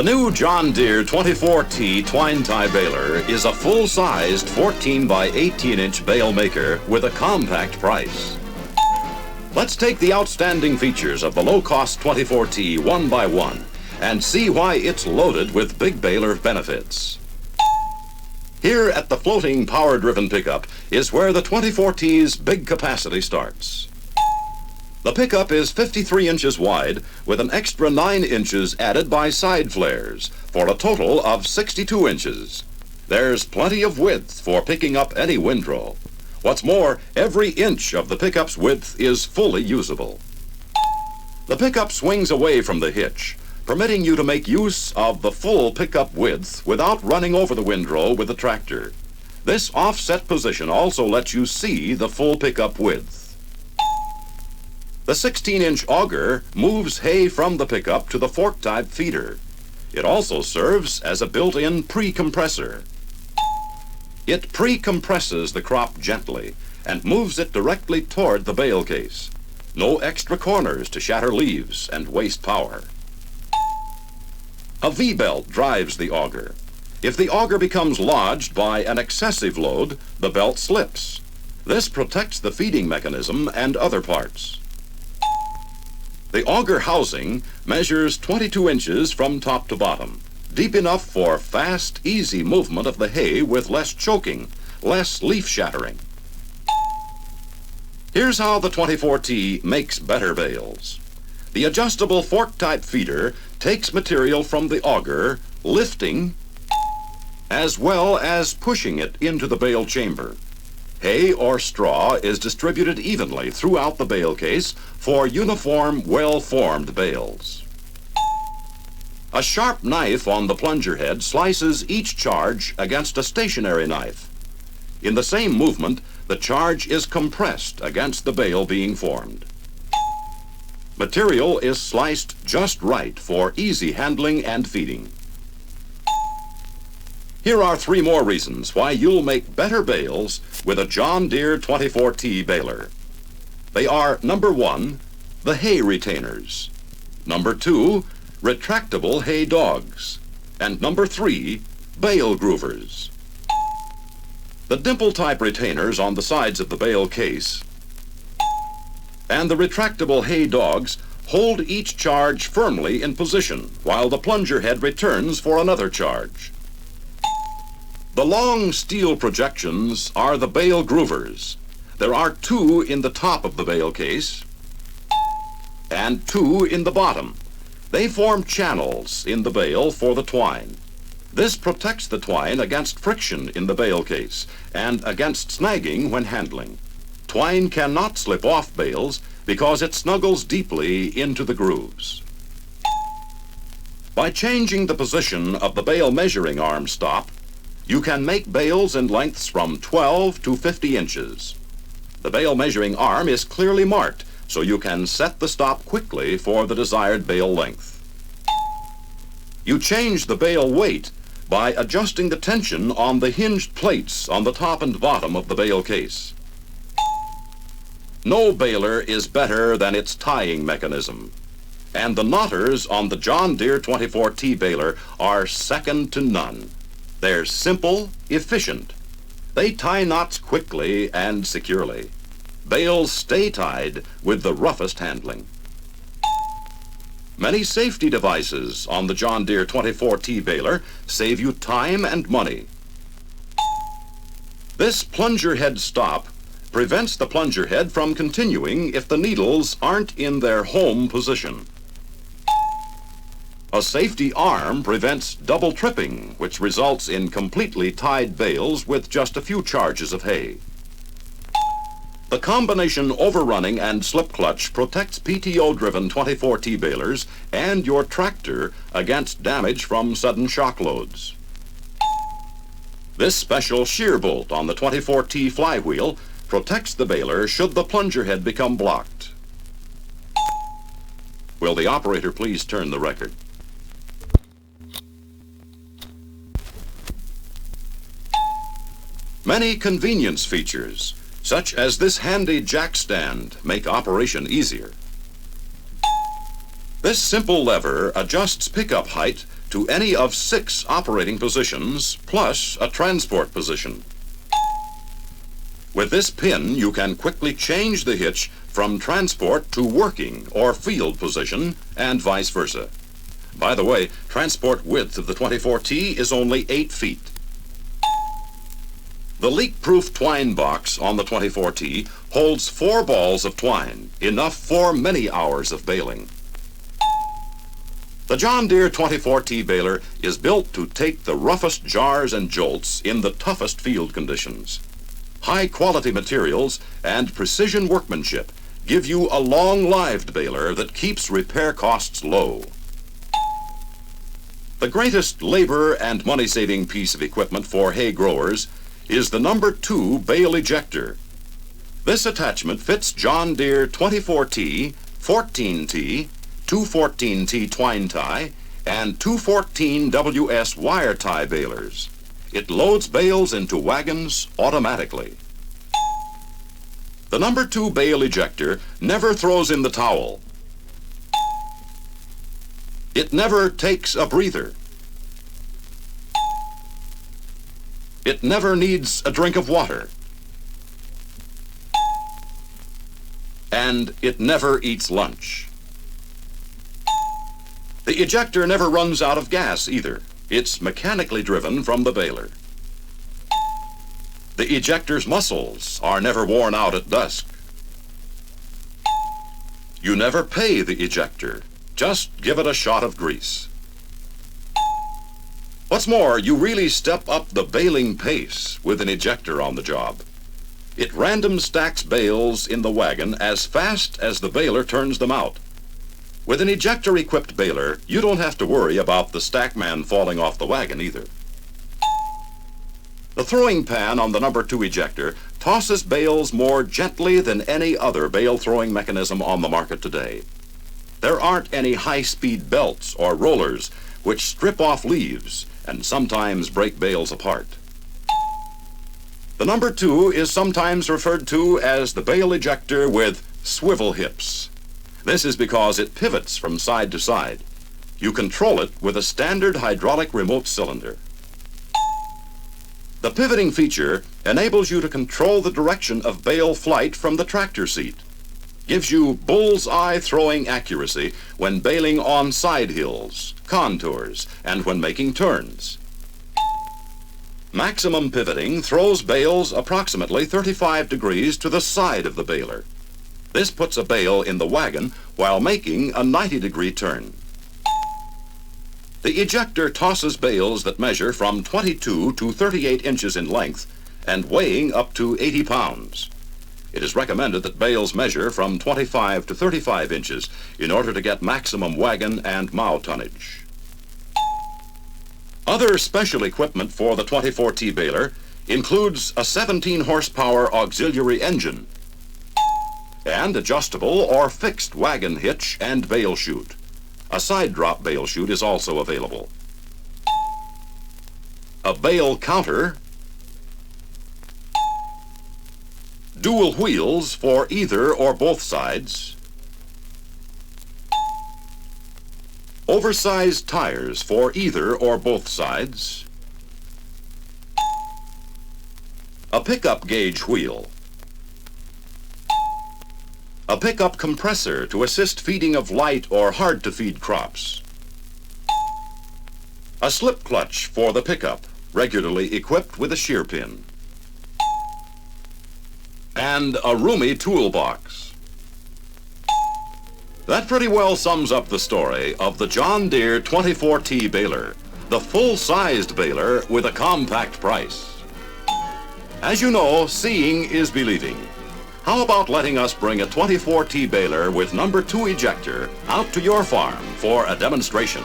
The new John Deere 24T twine tie baler is a full-sized 14 by 18-inch bale maker with a compact price. Let's take the outstanding features of the low-cost 24T one by one and see why it's loaded with big baler benefits. Here at the floating power-driven pickup is where the 24T's big capacity starts. The pickup is 53 inches wide with an extra 9 inches added by side flares for a total of 62 inches. There's plenty of width for picking up any windrow. What's more, every inch of the pickup's width is fully usable. The pickup swings away from the hitch, permitting you to make use of the full pickup width without running over the windrow with the tractor. This offset position also lets you see the full pickup width. The 16-inch auger moves hay from the pickup to the fork-type feeder. It also serves as a built-in pre-compressor. It pre-compresses the crop gently and moves it directly toward the bale case. No extra corners to shatter leaves and waste power. A V-belt drives the auger. If the auger becomes lodged by an excessive load, the belt slips. This protects the feeding mechanism and other parts. The auger housing measures 22 inches from top to bottom, deep enough for fast, easy movement of the hay with less choking, less leaf shattering. Here's how the 24T makes better bales. The adjustable fork-type feeder takes material from the auger, lifting, as well as pushing it into the bale chamber. Hay or straw is distributed evenly throughout the bale case for uniform, well-formed bales. A sharp knife on the plunger head slices each charge against a stationary knife. In the same movement, the charge is compressed against the bale being formed. Material is sliced just right for easy handling and feeding. Here are 3 more reasons why you'll make better bales with a John Deere 24T baler. They are, number 1, the hay retainers. Number 2, retractable hay dogs. And number 3, bale groovers. The dimple-type retainers on the sides of the bale case and the retractable hay dogs hold each charge firmly in position while the plunger head returns for another charge. The long steel projections are the bale groovers. There are 2 in the top of the bale case and 2 in the bottom. They form channels in the bale for the twine. This protects the twine against friction in the bale case and against snagging when handling. Twine cannot slip off bales because it snuggles deeply into the grooves. By changing the position of the bale measuring arm stop, you can make bales in lengths from 12 to 50 inches. The bale measuring arm is clearly marked, so you can set the stop quickly for the desired bale length. You change the bale weight by adjusting the tension on the hinged plates on the top and bottom of the bale case. No baler is better than its tying mechanism, and the knotters on the John Deere 24T baler are second to none. They're simple, efficient. They tie knots quickly and securely. Bales stay tied with the roughest handling. Many safety devices on the John Deere 24T baler save you time and money. This plunger head stop prevents the plunger head from continuing if the needles aren't in their home position. A safety arm prevents double tripping, which results in completely tied bales with just a few charges of hay. The combination overrunning and slip clutch protects PTO-driven 24T balers and your tractor against damage from sudden shock loads. This special shear bolt on the 24T flywheel protects the baler should the plunger head become blocked. Will the operator please turn the record? Many convenience features, such as this handy jack stand, make operation easier. This simple lever adjusts pickup height to any of 6 operating positions plus a transport position. With this pin, you can quickly change the hitch from transport to working or field position and vice versa. By the way, transport width of the 24T is only 8 feet. The leak-proof twine box on the 24T holds 4 balls of twine, enough for many hours of baling. The John Deere 24T baler is built to take the roughest jars and jolts in the toughest field conditions. High-quality materials and precision workmanship give you a long-lived baler that keeps repair costs low. The greatest labor and money-saving piece of equipment for hay growers is the number 2 bale ejector. This attachment fits John Deere 24T, 14T, 214T twine tie, and 214WS wire tie balers. It loads bales into wagons automatically. The number 2 bale ejector never throws in the towel. It never takes a breather. It never needs a drink of water. And it never eats lunch. The ejector never runs out of gas either. It's mechanically driven from the baler. The ejector's muscles are never worn out at dusk. You never pay the ejector. Just give it a shot of grease. What's more, you really step up the baling pace with an ejector on the job. It random stacks bales in the wagon as fast as the baler turns them out. With an ejector-equipped baler, you don't have to worry about the stack man falling off the wagon either. The throwing pan on the number 2 ejector tosses bales more gently than any other bale throwing mechanism on the market today. There aren't any high-speed belts or rollers which strip off leaves and sometimes break bales apart. The number 2 is sometimes referred to as the bale ejector with swivel hips. This is because it pivots from side to side. You control it with a standard hydraulic remote cylinder. The pivoting feature enables you to control the direction of bale flight from the tractor seat. Gives you bull's-eye throwing accuracy when baling on side hills, contours, and when making turns. Maximum pivoting throws bales approximately 35 degrees to the side of the baler. This puts a bale in the wagon while making a 90-degree turn. The ejector tosses bales that measure from 22 to 38 inches in length and weighing up to 80 pounds. It is recommended that bales measure from 25 to 35 inches in order to get maximum wagon and mow tonnage. Other special equipment for the 24T baler includes a 17-horsepower auxiliary engine and adjustable or fixed wagon hitch and bale chute. A side drop bale chute is also available. A bale counter, dual wheels for either or both sides, oversized tires for either or both sides, a pickup gauge wheel, a pickup compressor to assist feeding of light or hard-to-feed crops, a slip clutch for the pickup, regularly equipped with a shear pin, and a roomy toolbox. That pretty well sums up the story of the John Deere 24T baler, the full-sized baler with a compact price. As you know, seeing is believing. How about letting us bring a 24T baler with number 2 ejector out to your farm for a demonstration?